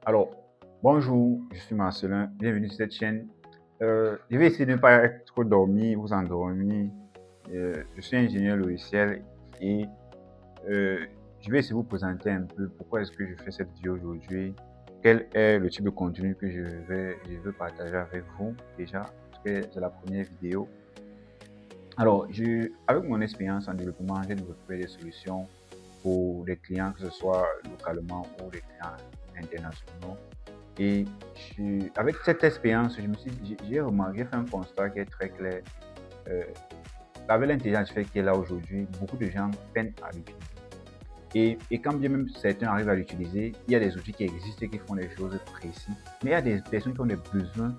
Alors, bonjour, je suis Marcelin, bienvenue sur cette chaîne. Je vais essayer de ne pas être trop dormi, vous endormir. Je suis ingénieur logiciel et je vais essayer de vous présenter un peu pourquoi est-ce que je fais cette vidéo aujourd'hui, quel est le type de contenu que je veux partager avec vous déjà, parce que c'est la première vidéo. Alors, avec mon expérience en développement, j'ai développé des solutions pour les clients, que ce soit localement ou les clients internationaux. Et avec cette expérience, j'ai remarqué, j'ai fait un constat qui est très clair. Euh, avec l'intelligence artificielle qui est là aujourd'hui, beaucoup de gens peinent à l'utiliser. Et quand bien même certains arrivent à l'utiliser, il y a des outils qui existent et qui font des choses précises. Mais il y a des personnes qui ont des besoins,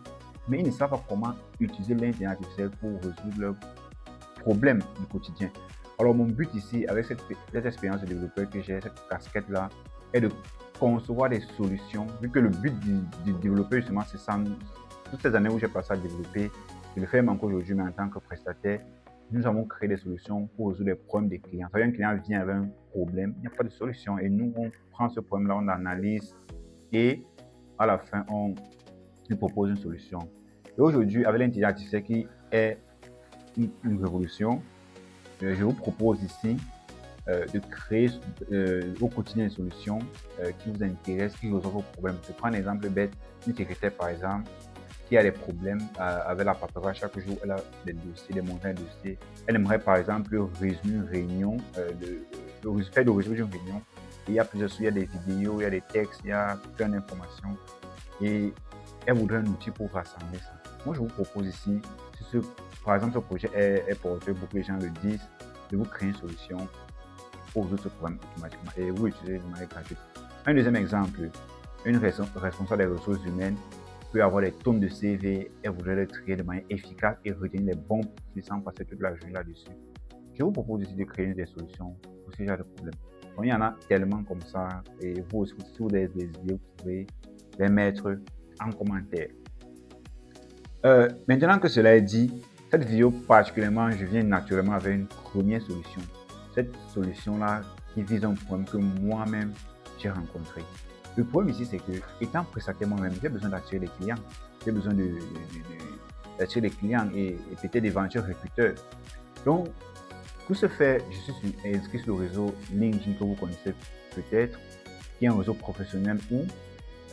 mais ils ne savent pas comment utiliser l'intelligence artificielle pour résoudre leurs problèmes du quotidien. Alors mon but ici, avec cette expérience de développeur que j'ai, cette casquette-là, est de concevoir des solutions, vu que le but du développeur justement, c'est ça. Toutes ces années où j'ai passé à développer, je le fais même encore aujourd'hui, mais en tant que prestataire, nous avons créé des solutions pour résoudre les problèmes des clients. Quand un client vient avec un problème, il n'y a pas de solution. Et nous, on prend ce problème-là, on l'analyse et à la fin, on lui propose une solution. Et aujourd'hui, avec l'intelligence artificielle qui est une révolution, je vous propose ici de créer au quotidien des solutions qui vous intéressent, qui résolvent vos problèmes. Je prends un exemple bête, une secrétaire par exemple, qui a des problèmes avec la paperasse chaque jour, elle a des dossiers, des montants de dossiers. Elle aimerait par exemple résumer une réunion, faire le résumé d'une réunion. Et il y a plusieurs il y a des vidéos, il y a des textes, il y a plein d'informations. Et elle voudrait un outil pour rassembler ça. Moi, je vous propose ici, par exemple, ce projet est porté, beaucoup de gens le disent, de vous créer une solution pour résoudre ce problème automatiquement et vous utilisez de manière gratuite. Un deuxième exemple, une responsable des ressources humaines peut avoir des tonnes de CV, elle voudrait les trier de manière efficace et retenir les bons profils sans passer toute la journée là-dessus. Je vous propose ici de créer des solutions pour ce genre de problème. Donc, il y en a tellement comme ça et vous aussi, si vous avez des idées, vous pouvez les mettre en commentaire. Maintenant que cela est dit, cette vidéo particulièrement, je viens naturellement avec une première solution. Cette solution-là qui vise un problème que moi-même j'ai rencontré. Le problème ici, c'est que, étant prestataire moi-même, j'ai besoin d'attirer les clients. J'ai besoin d'attirer les clients et peut-être d'éventuels recruteurs. Donc, tout se fait, je suis inscrit sur le réseau LinkedIn que vous connaissez peut-être, qui est un réseau professionnel où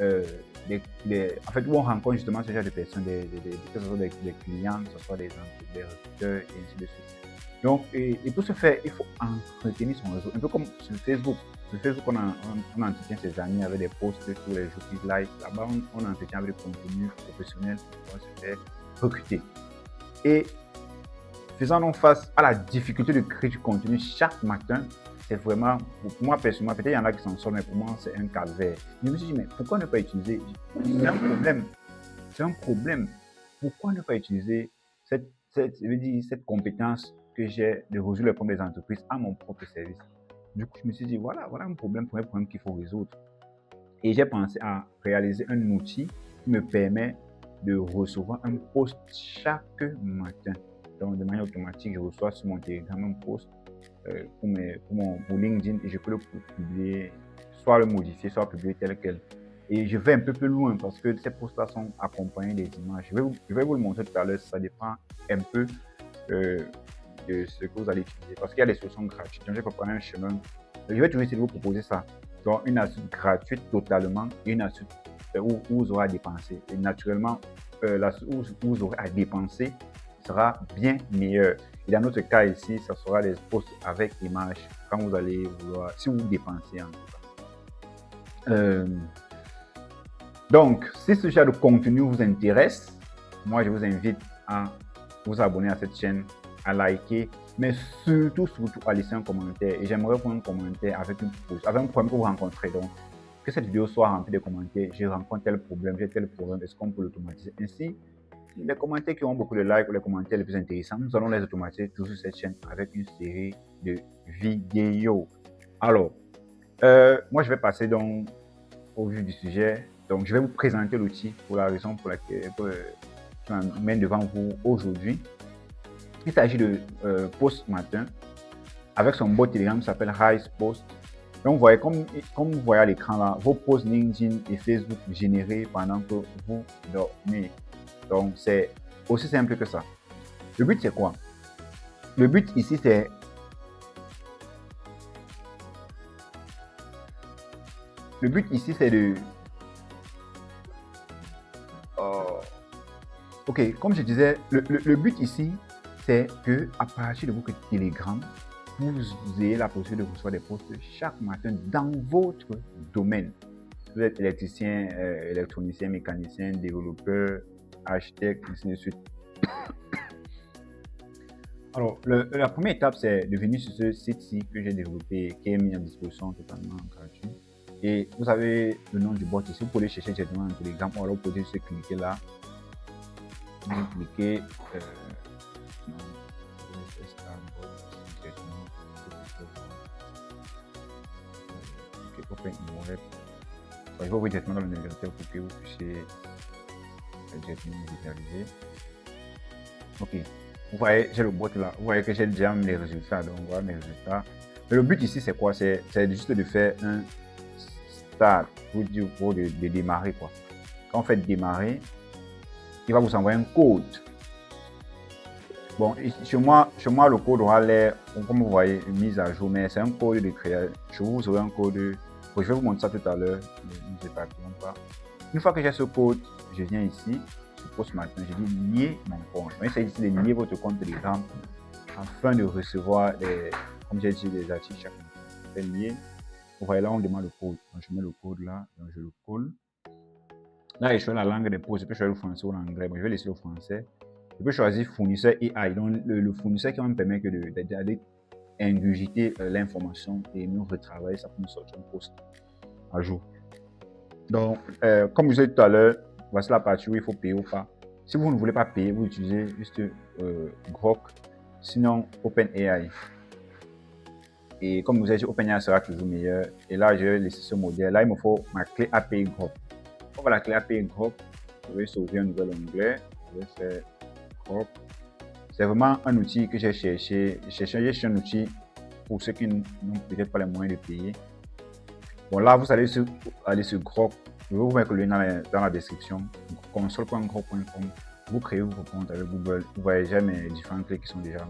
en fait, où on rencontre justement ce genre de personnes, que ce soit des clients, que ce soit des recruteurs et ainsi de suite. Donc, et pour ce faire, il faut entretenir son réseau, un peu comme sur Facebook. Sur Facebook, on entretient ses amis avec des posts tous les jours qui like. Là-bas, on entretient avec des contenus professionnels pour pouvoir se faire recruter. Et faisant donc face à la difficulté de créer du contenu chaque matin, c'est vraiment, pour moi personnellement, peut-être il y en a qui s'en sortent, mais pour moi, c'est un calvaire. Je me suis dit, mais pourquoi ne pas utiliser? C'est un problème. C'est un problème. Pourquoi ne pas utiliser cette compétence que j'ai de résoudre les problèmes des entreprises à mon propre service? Du coup, je me suis dit, voilà un problème qu'il faut résoudre. Et j'ai pensé à réaliser un outil qui me permet de recevoir un post chaque matin. Donc, de manière automatique, je reçois sur mon Telegram un post pour LinkedIn et je peux le publier, soit le modifier, soit publier tel quel. Et je vais un peu plus loin parce que ces posts-là sont accompagnés des images. Je vais vous le montrer tout à l'heure, ça dépend un peu de ce que vous allez utiliser. Parce qu'il y a des solutions gratuites. Donc, je vais prendre un chemin. Je vais toujours essayer de vous proposer ça. Donc, une astuce gratuite totalement et une astuce où vous aurez à dépenser. Et naturellement, l'astuce où vous aurez à dépenser sera bien meilleure. Et dans notre cas ici, ça sera des posts avec images quand vous allez vouloir, si vous dépensez en tout cas. Donc, si ce genre de contenu vous intéresse, moi je vous invite à vous abonner à cette chaîne, à liker, mais surtout à laisser un commentaire. Et j'aimerais prendre un commentaire avec un problème que vous rencontrez. Donc, que cette vidéo soit remplie de commentaires. Je rencontre tel problème, j'ai tel problème, est-ce qu'on peut l'automatiser? Ainsi, les commentaires qui ont beaucoup de likes ou les commentaires les plus intéressants, nous allons les automatiser toujours sur cette chaîne avec une série de vidéos. Alors, moi je vais passer donc au vif du sujet. Donc, je vais vous présenter l'outil pour la raison pour laquelle je m'amène devant vous aujourd'hui. Il s'agit de Post Matin avec son bot Telegram qui s'appelle Rise Post. Donc, vous voyez, comme vous voyez à l'écran là, vos posts LinkedIn et Facebook générés pendant que vous dormez. Donc, c'est aussi simple que ça. Le but, c'est quoi? Le but ici, c'est de... ok, comme je disais, le but ici, c'est que à partir de votre Telegram, vous ayez la possibilité de recevoir des posts chaque matin dans votre domaine. Vous êtes électricien, électronicien, mécanicien, développeur, architecte, ainsi de suite. Alors, la première étape, c'est de venir sur ce site-ci que j'ai développé, qui est mis à disposition totalement gratuit. Et vous avez le nom du bot ici. Vous pouvez chercher directement dans Telegram, ou alors vous pouvez juste cliquer là. Vous cliquez. Open Web. Je vais ouvrir directement dans le navigateur pour que vous puissiez directement visualiser. Ok, vous voyez, j'ai le bot là. Vous voyez que j'ai déjà mes résultats. Donc voilà mes résultats. Mais le but ici, c'est quoi? C'est juste de faire un start pour dire de démarrer quoi. Quand vous faites démarrer, il va vous envoyer un code. Bon, chez moi, le code aura l'air, comme vous voyez, mise à jour, mais c'est un code de création. Chez vous, vous aurez un code. Je vais vous montrer ça tout à l'heure. Ne vous éparpillons pas. Une fois que j'ai ce code, je viens ici, sur Post Matin, je dis lier mon compte. Il s'agit ici de lier votre compte Telegram afin de recevoir, comme j'ai dit, des articles chaque matin. Je fais lier. Vous voyez là, on demande le code. Donc, je mets le code là, donc je le colle. Là, je choisis la langue des posts. Je peux choisir le français ou l'anglais. Bon, je vais laisser le français. Je peux choisir fournisseur AI, donc le fournisseur qui va me permettre d'aller ingurgiter l'information et nous retravailler ça pour nous sortir un post à jour. Donc, comme je disais tout à l'heure, voici la partie où il faut payer ou pas. Si vous ne voulez pas payer, vous utilisez juste Grok, sinon OpenAI. Et comme vous avez dit, OpenAI sera toujours meilleur. Et là, je vais laisser ce modèle. Là, il me faut ma clé API Grok. Pour la clé API Grok, je vais sauver un nouvel onglet. Je vais faire Grok. C'est vraiment un outil que j'ai cherché. J'ai cherché un outil pour ceux qui n'ont peut-être pas les moyens de payer. Bon, là, vous allez aller sur Grok. Je vais vous mettre le lien dans la description. Console.grok.com. Vous créez votre compte avec Google. Vous voyez déjà mes différentes clés qui sont déjà là.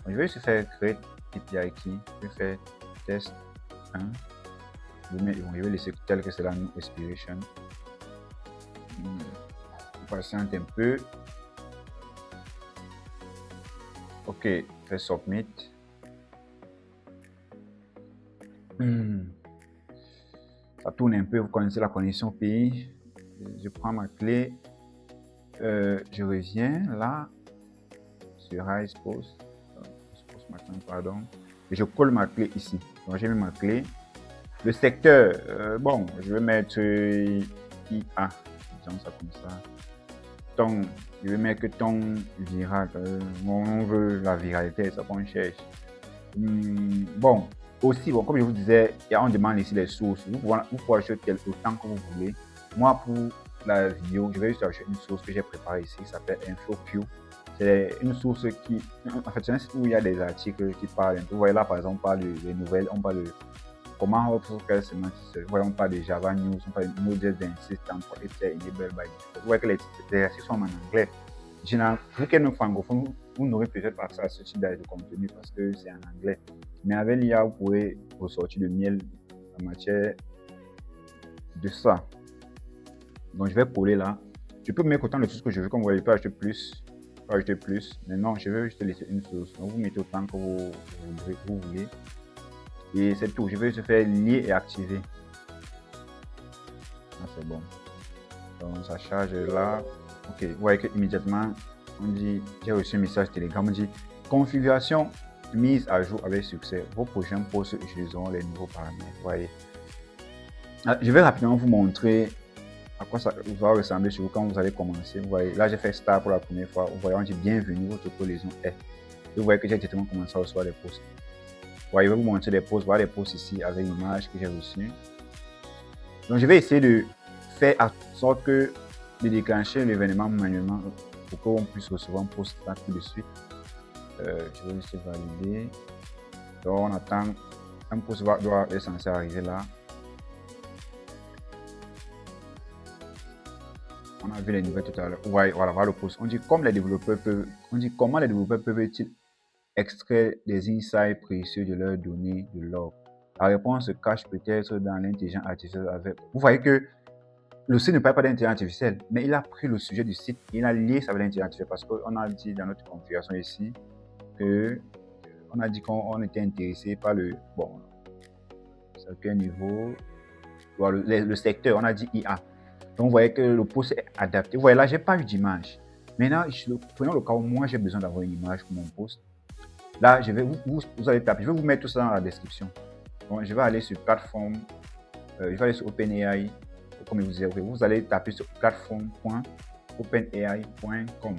Donc, je vais juste faire Create API Key. Je vais faire Test 1. Je vais laisser tel que c'est la New Expiration. Patiente un peu. Ok, fais Submit. Ça tourne un peu, vous connaissez la connexion pays. Je prends ma clé. Je reviens là sur Rise Post Matin, pardon. Et je colle ma clé ici. Donc j'ai mis ma clé. Le secteur, bon, je vais mettre IA. Disons ça comme ça. Ton, je vais mettre ton viral. On veut la viralité, c'est ça qu'on cherche. Bon, aussi, bon, comme je vous disais, on demande ici les sources. Vous pouvez acheter autant que vous voulez. Moi, pour la vidéo, je vais juste acheter une source que j'ai préparée ici qui s'appelle InfoQ. C'est une source qui, en fait, c'est un site où il y a des articles qui parlent. Vous voyez là, par exemple, on parle des nouvelles, on parle de comment quelle semence. Vous voyez, on parle de Java News, on parle de Node.js Instant for API Enabled by Default. Vous voyez que les articles sont en anglais. Généralement, vous qui êtes francophone, vous n'aurez peut-être pas accès à ce type de contenu parce que c'est en anglais. Mais avec l'IA, vous pouvez ressortir le miel en matière de ça. Donc, je vais coller là. Je peux mettre autant de choses que je veux. Comme vous voyez, je peux acheter plus. Mais non, je veux juste laisser une source. Donc, vous mettez autant que vous voulez. Et c'est tout. Je vais juste faire lier et activer. Ah, c'est bon. Donc, ça charge là. Ok, vous voyez que immédiatement, on dit, j'ai reçu un message Telegram, on dit configuration mise à jour avec succès. Vos prochains posts utiliseront les nouveaux paramètres. Vous voyez. Je vais rapidement vous montrer à quoi ça va ressembler chez vous quand vous allez commencer. Vous voyez, là j'ai fait Start pour la première fois. Vous voyez, on dit bienvenue, votre collision est. Vous voyez que j'ai directement commencé à recevoir des posts. Vous voyez, je vais vous montrer des posts. Voilà les posts ici avec l'image que j'ai reçue. Donc je vais essayer de faire en sorte que de déclencher l'événement manuellement pour qu'on puisse recevoir un post là tout de suite. Je vais juste valider. Donc on attend un post doit être censé arriver là. On a vu les nouvelles tout à l'heure. Ouais, voilà le post. On dit comment les développeurs peuvent-ils extraire des insights précieux de leurs données de log. La réponse se cache peut-être dans l'intelligence artificielle. Vous voyez que le site ne parle pas d'intelligence artificielle, mais il a pris le sujet du site, il a lié ça avec l'intelligence artificielle parce qu'on a dit dans notre configuration ici que on a dit qu'on était intéressé par le certain niveau, le secteur, on a dit IA. Donc vous voyez que le post est adapté. Vous voyez là, j'ai pas eu d'image. Maintenant, prenons le cas où moi j'ai besoin d'avoir une image pour mon post. Là, je vais vous allez taper. Je vais vous mettre tout ça dans la description. Donc, je vais aller sur plateforme. Je vais aller sur OpenAI. Comme je vous disais, vous allez taper sur plateforme.openai.com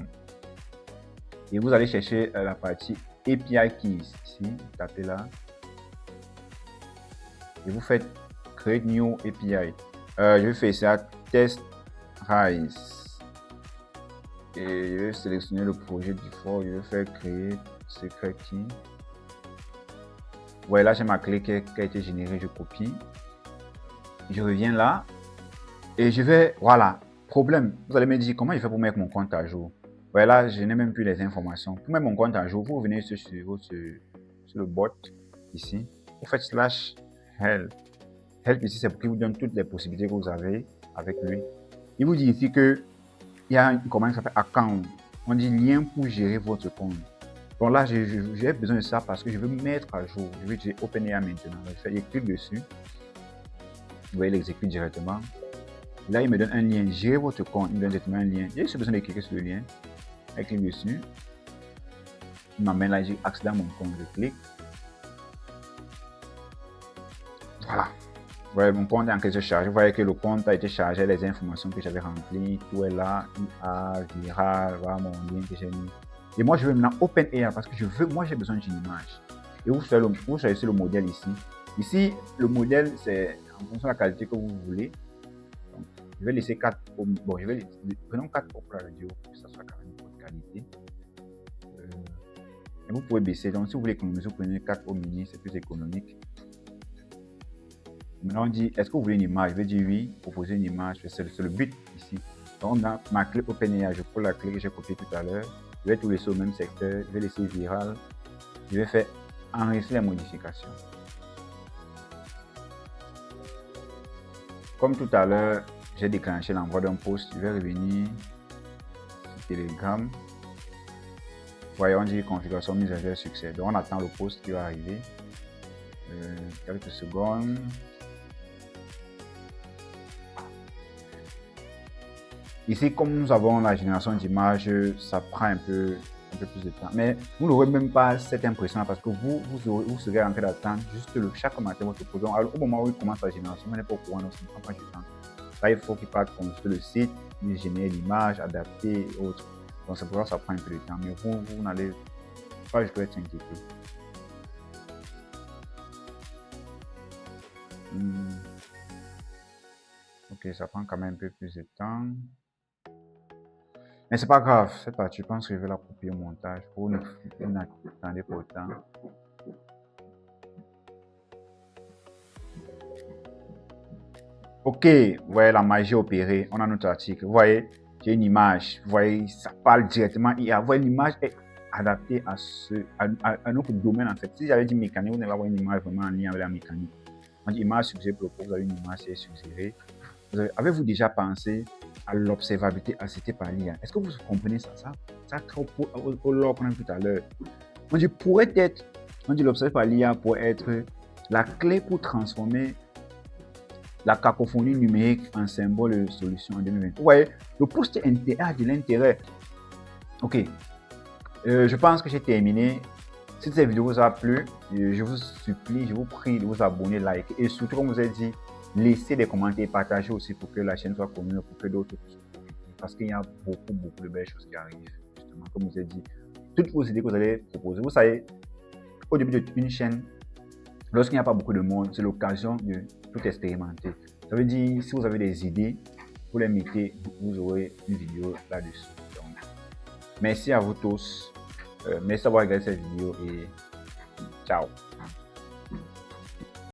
et vous allez chercher la partie API Keys. Ici, tapez là. Et vous faites Create New API. Je vais faire ça, Test Rise. Et je vais sélectionner le projet default. Je vais faire créer Secret Key. Voilà, là j'ai ma clé qui a été générée, je copie. Je reviens là. Et je vais, voilà, problème. Vous allez me dire comment je fais pour mettre mon compte à jour. Voilà, là je n'ai même plus les informations. Pour mettre mon compte à jour, vous revenez sur le bot ici. Vous faites /help. Help ici, c'est pour qu'il vous donne toutes les possibilités que vous avez avec lui. Il vous dit ici que il y a une commande qui s'appelle account. On dit lien pour gérer votre compte. Donc là, j'ai besoin de ça parce que je veux me mettre à jour. Je vais utiliser OpenAI maintenant. Je clique dessus. Vous voyez, il exécute directement. Là, il me donne un lien. Gérez votre compte. Il me donne directement un lien. J'ai juste besoin de cliquer sur le lien. Je clique dessus. Il m'amène là, j'ai accès à mon compte. Je clique. Voilà. Vous voyez, mon compte est en train de se charger. Vous voyez que le compte a été chargé, les informations que j'avais remplies, tout est là. IA, viral, voilà mon lien que j'ai mis. Et moi, je veux maintenant OpenAI parce que moi, j'ai besoin d'une image. Et vous choisissez le modèle ici. Ici, le modèle, c'est en fonction de la qualité que vous voulez. Donc, je vais laisser 4 bon, prenons 4 Opera Radio pour que ça soit quand même de bonne qualité. Et vous pouvez baisser. Donc, si vous voulez économiser, vous prenez 4 au mini, c'est plus économique. Maintenant, on dit, est-ce que vous voulez une image? Je vais dire oui, proposer une image, c'est le but ici. Donc, on a ma clé OpenAI, je prends la clé que j'ai copiée tout à l'heure. Je vais tout laisser au même secteur, je vais laisser viral. Je vais faire enregistrer les modifications. Comme tout à l'heure, j'ai déclenché l'envoi d'un post. Je vais revenir sur Telegram. Voyons, on dit configuration mise à jour succès. Donc, on attend le post qui va arriver. Quelques secondes. Ici, comme nous avons la génération d'images, ça prend un peu plus de temps. Mais vous n'aurez même pas cette impression parce que vous serez en train d'attendre juste chaque matin votre produit. Alors, au moment où il commence la génération, vous n'êtes pas au courant, donc ça ne prend pas du temps. Là, il faut qu'il parte consulter le site, il génère l'image, adapter et autres. Donc, c'est pour ça que ça prend un peu de temps. Mais vous n'allez pas du tout être inquiété. Ok, ça prend quand même un peu plus de temps. Mais c'est pas grave, cette partie, je pense que je vais la couper au montage. Vous n'attendez pas autant. Ok, vous voyez la magie opérée, on a notre article. Vous voyez, j'ai une image, vous voyez, ça parle directement IA. Vous voyez, l'image est adaptée à notre domaine en fait. Si j'avais dit mécanique, vous n'allez avoir une image vraiment en lien avec la mécanique. On dit image suggérée pour le coup, vous avez une image suggérée. Avez-vous déjà pensé à l'observabilité assistée par l'IA? Est-ce que vous comprenez ça? Ça au log qu'on a vu tout à l'heure. On dit l'observabilité par l'IA pourrait être la clé pour transformer la cacophonie numérique en symbole de solution en 2020. Vous voyez, le post a de l'intérêt. Ok, je pense que j'ai terminé. Si cette vidéo vous a plu, je vous supplie, je vous prie de vous abonner, liker et surtout, comme je vous ai dit, laissez des commentaires, partagez aussi pour que la chaîne soit connue, pour que d'autres puissent. Parce qu'il y a beaucoup de belles choses qui arrivent, justement, comme je vous ai dit. Toutes vos idées que vous allez proposer, vous savez, au début d'une chaîne, lorsqu'il n'y a pas beaucoup de monde, c'est l'occasion de tout expérimenter. Ça veut dire, si vous avez des idées, vous les mettez, vous aurez une vidéo là-dessus. Donc, merci à vous tous. Merci d'avoir regardé cette vidéo et ciao.